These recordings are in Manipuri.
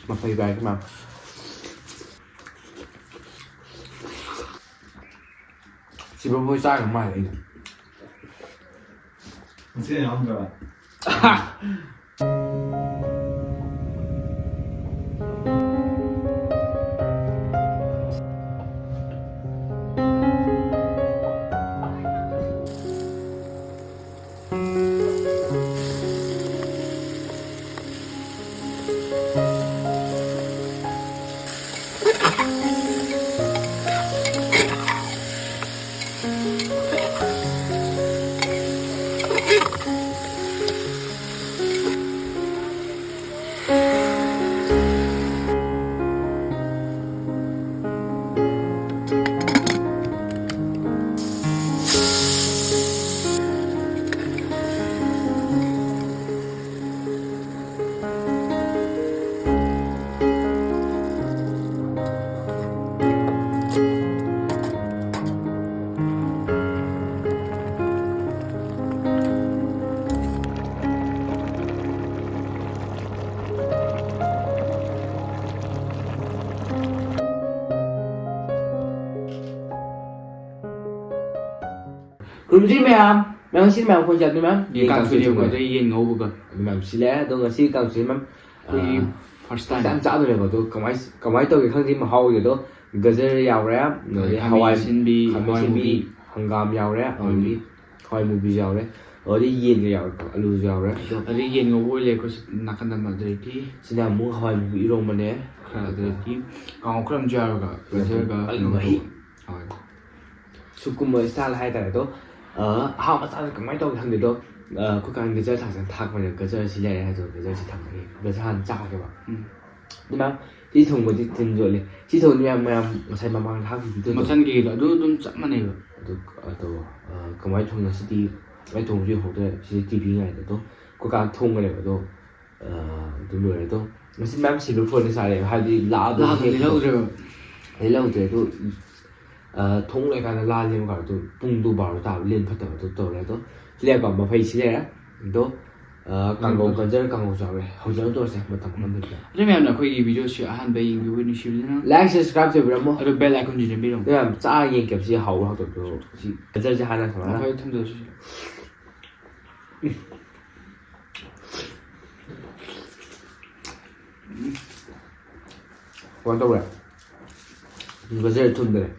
มาไฟใบขึ้นมาสิบโมงจ้าของมาเลย 这样子吧。 Rumji ma'am, ma'am xin ma'am khôi chặt đi ma'am. Đi càng suy điểm của tôi yên ngấu bực. Ma'am xin lẽ tôi ngờ xin càng xin ma'am. Thì first time. Sẵn sẵn rồi mà tôi cầm máy tôi không tin mà hầu rồi tôi gazer giàu đấy, rồi Hawaii xin bi, Hawaii bi, hangam giàu đấy, rồi đi Hawaii movie giàu đấy, ở đi yên cái giàu, alu giàu đấy. Ở đây yên ngấu bôi lên có nakan nam ở đây thì xin là muốn Hawaii movie rong mà nè. khá là đây thì còn không làm giàu cả, gazer cả. Sukum mới style hay tại đó. How mà sao cầm máy tôi thằng đó. Có cái gazer thằng sang thạc mà gazer xin lại hay rồi gazer chỉ thằng này, gazer han cha cái bảo. Nhưng màที่ถงมันที่tin rồiที่ถงเนี่ยมันใช้มาบางทางตัว mà thân kỳ là đúng chậm mà nàyตัวก็ไม่ถงนะสิที่ไม่ถงที่หัวด้วยสิที่พิงไงตัวก็การถงอะไรตัวตัวเลยตัวมันสิแม่สิรู้คนในสายเลยให้ดีลาตัว thì lâu rồi ให้เล่าตัวตัวถงอะไรกันลาเรียนก่อนตัวปุ่งตัวบ่าวตาเรียนพัฒนาตัวอะไรตัวเรียกก่อนมาไฟสิเลยนะตัวcàng ngồi gần chơi càng ngồi giỏi hồi giờ tôi sẽ một tầm con được đây mẹ là khơi video sẽ han bay in video ship nữa like subscribe cho video ở bell icon gì biết không对啊咋演给是好好的都是这是还那什么可以tham gia quan đâu rồi cái gì thun đấy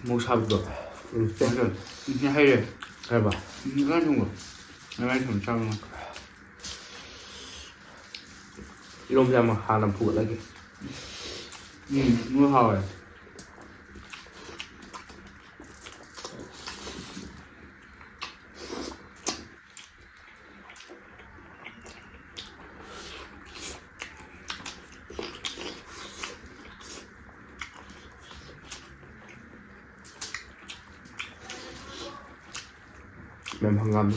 màu sao được hay rồi hay bà rất không được ngày mai thằng sao mà lông ra mà hà làm phụ lại kì mưa hồi mềm hằng ngầm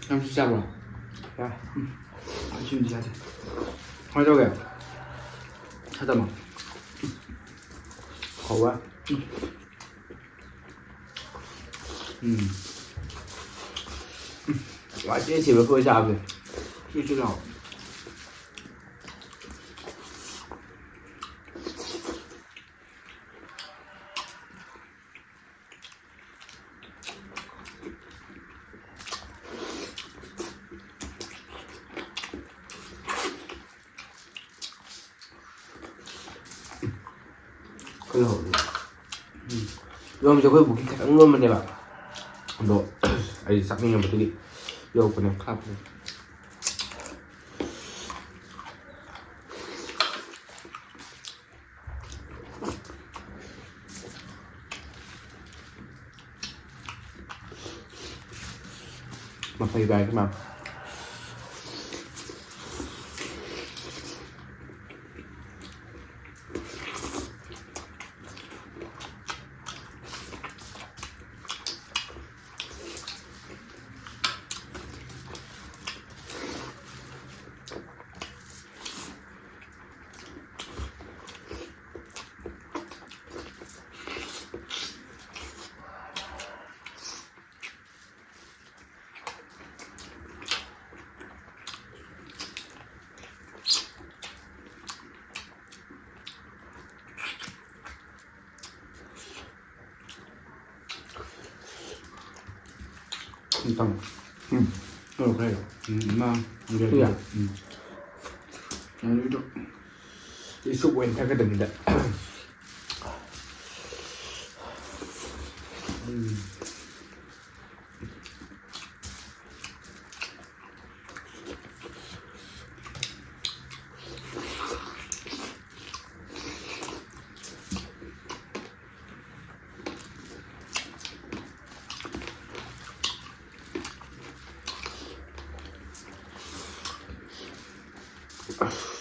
em xin chào rồi ra anh xin đi ra đây hỏi đâu kìa sao tầm khó quá quá chứ chỉ với cô sao rồi chưa đâu cái hổ rồi cho cái bụng cái luôn mình này bảo độ ấy sắc như một cái đi vô cái này khắp mà phải về cái mà 等，可以了，那有点对呀然后就你说我那个等的，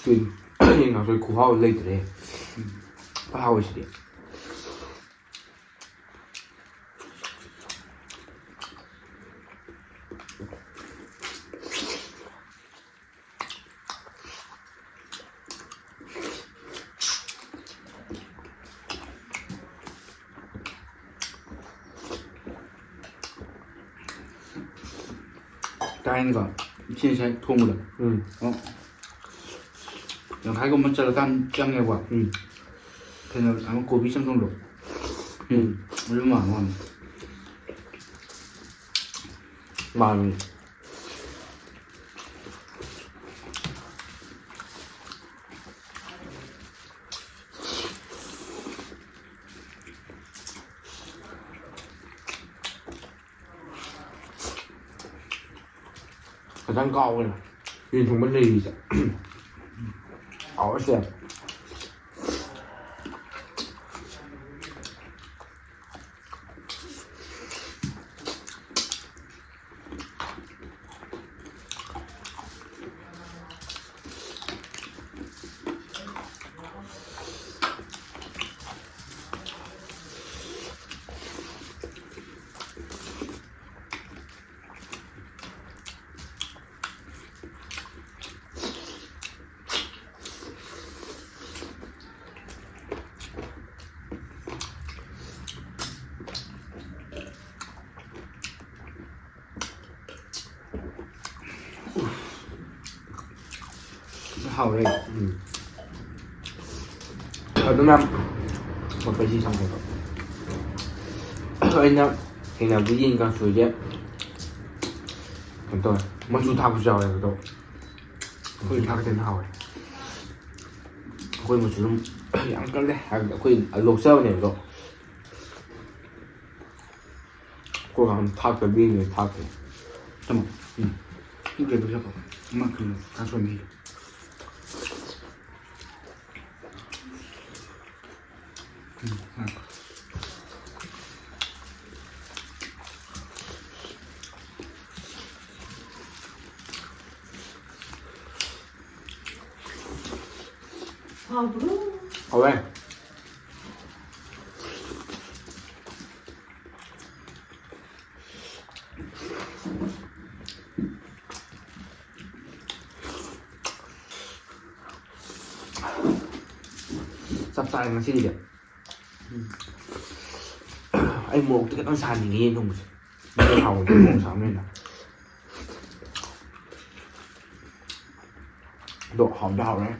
对，应该说苦好累的嘞，不好吃的。刚才那个新鲜脱木的，然后还给我们吃了蛋酱的话，可能俺们锅比生中肉，我就蛮忘了，蛮。好像高了，运动不累一下，好些。好嘞，Ở Đông Nam một cái gì xong rồi anh em thì là cái gì càng suy chứ còn tôi mà chú thao giờ này tôi khuyên thao cái tên nào này khuyên một chút ăn cái này khuyên ở lột sơ này rồi cố gắng thao cái biên này thao cái tao 이게 더 잡아. 이만큼 가소미. Ở đây sắp tay nó xin gì anh mua cái con sàn thì nghe không cái hầu cái màu sáng lên là độ hỏng đào đấy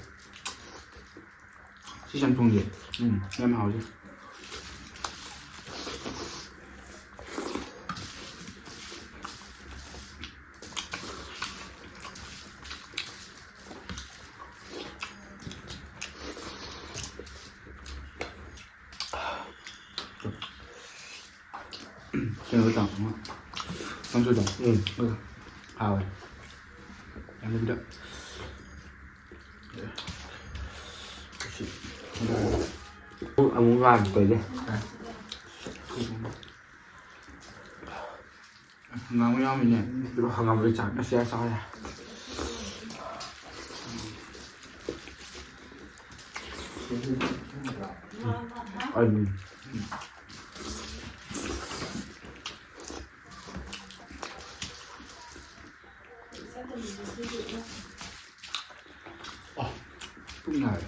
시장통제. em hào chứ. Cái nó đỏ đúng không? Con chưa đỏ. Hào này. Em lấy cái đậm. ông muốn làm tới đây ngon với nhau mình nhỉ. rồi hàng ngầm với chẳng nó sẽ sao này Cũng này.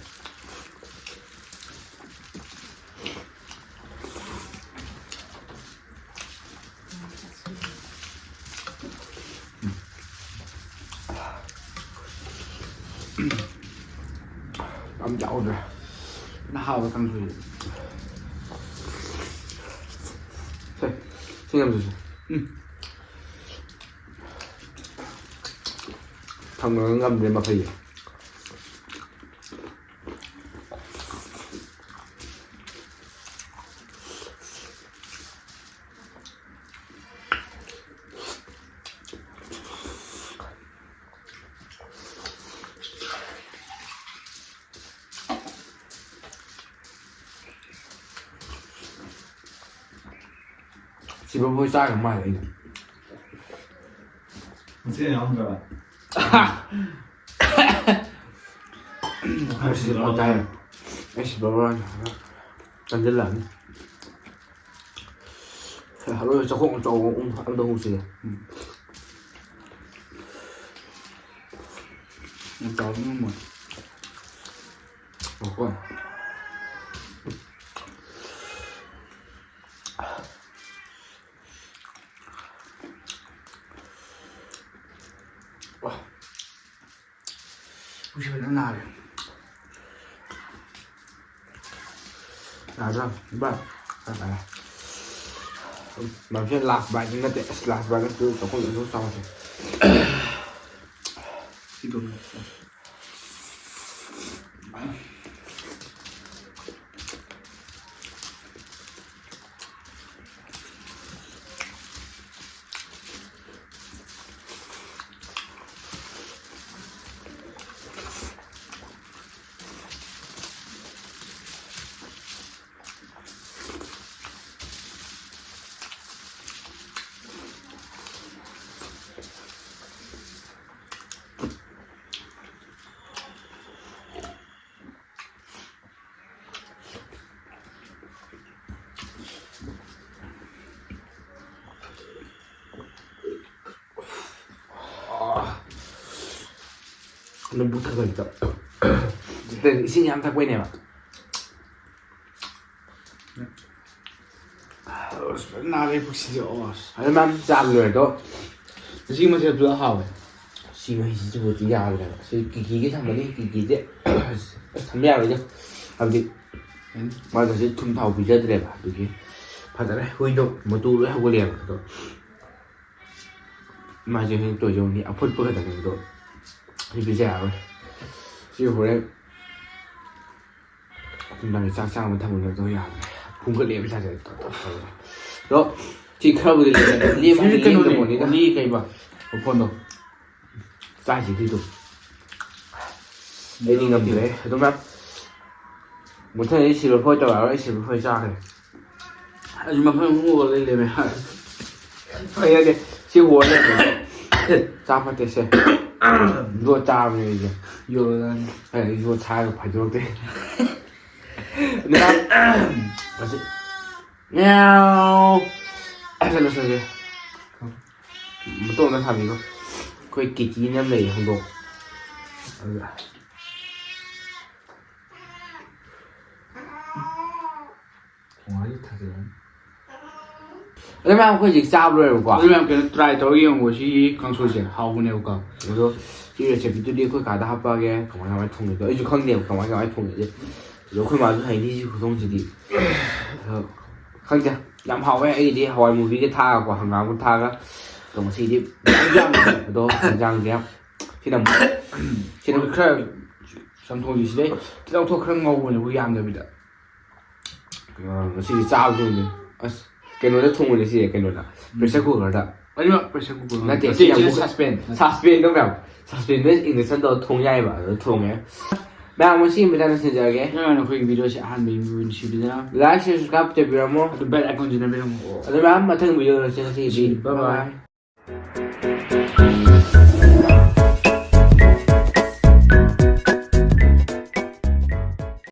ông chậu rồi Nó hào và căng rồi. xin em rồi ꯊꯝꯕ ꯉꯝꯗ꯭ꯔꯦ ꯃꯈꯩ 집에 보이 싸게 많이 이거 你这样子吧？ 아씨 어때요? 아씨 뭐라 짠질라니 하루에 조금 안도 혹시 짜증나 뭐 먹고 혹시 왜 나래 나자 이봐 아 mà phía last bài nhưng nó tệ last bài nó cứ có con đường sau rồi 이거 nó bút thật gần tập tên xin nhắm thật quay này mà 나래 혹시 anh mang chạm người đó 지금은 제가 더 하고 xin mà chỉ cho tí nhà rồi xin kỳ cái thằng đó đi kỳ đấy thằng mèo đấy chứ làm gì mà giờ sẽ thùng thầu bị chết đẹp à được kia phải đấy huy động mà tu nữa không có liền rồi mà giờ hiện tuổi rồi thì áo phun phun thằng này rồi thì bị già rồi siêu hồi đấy chúng ta sang sang mình thằng mình rồi à phun cái liệm ra rồi đó chỉ khâu thì liệm anh liệm được một tí đó 니 cái bà 오픈도 sai chỉ đi tụt đây đi ngầm thì đấy đúng không một thằng ấy chỉ là phơi tàu ấy chỉ là phơi ra này 아줌마 형 먹어 내려면 phơi ra đi chỉ huống này ra phát thế xe rồi cha mình gì 요런 này rồi cha được phải rồi thế nên là nhau anh là sao vậy một tuần nó làm gì không quay kỳ trí năm này không đủ 동아리 타세요 cái mà không có dịch sao rồi quả 왜냐면 그 트라이 더 이용 것이 강소지 하고네 오가 그래서 이게 제 비디오 그 가다 합박에 가만히 가만히 통해 너 이제 강내 가만히 가만히 통해 이제 rồi mà hay đi của công gì đi không chứ làm hậu ấy đi hỏi một cái tha của hàng ngàn con tha đó còn một đi răng đó răng đẹp khi nào khi nào 그 전통이 시대 기장 토 그런 거 보면 우리 안 됩니다 nó chỉ sao thôi cái nó rất thông minh gì cái nó là pressure cooker đó 아니면 벌써 그거 나 때 대신 사스펜 사스펜 đúng không 사스펜 nó 인도선 더 통야이 봐 통해 Bạn muốn xin mình đang xin chào ghé. 그러면 거기 비디오시 한 메뉴는 시비잖아. Like, share, subscribe cho video mo. 또 벨 아이콘 지나 벨 뭐. Rồi bạn mà thân video là xin. Bye bye.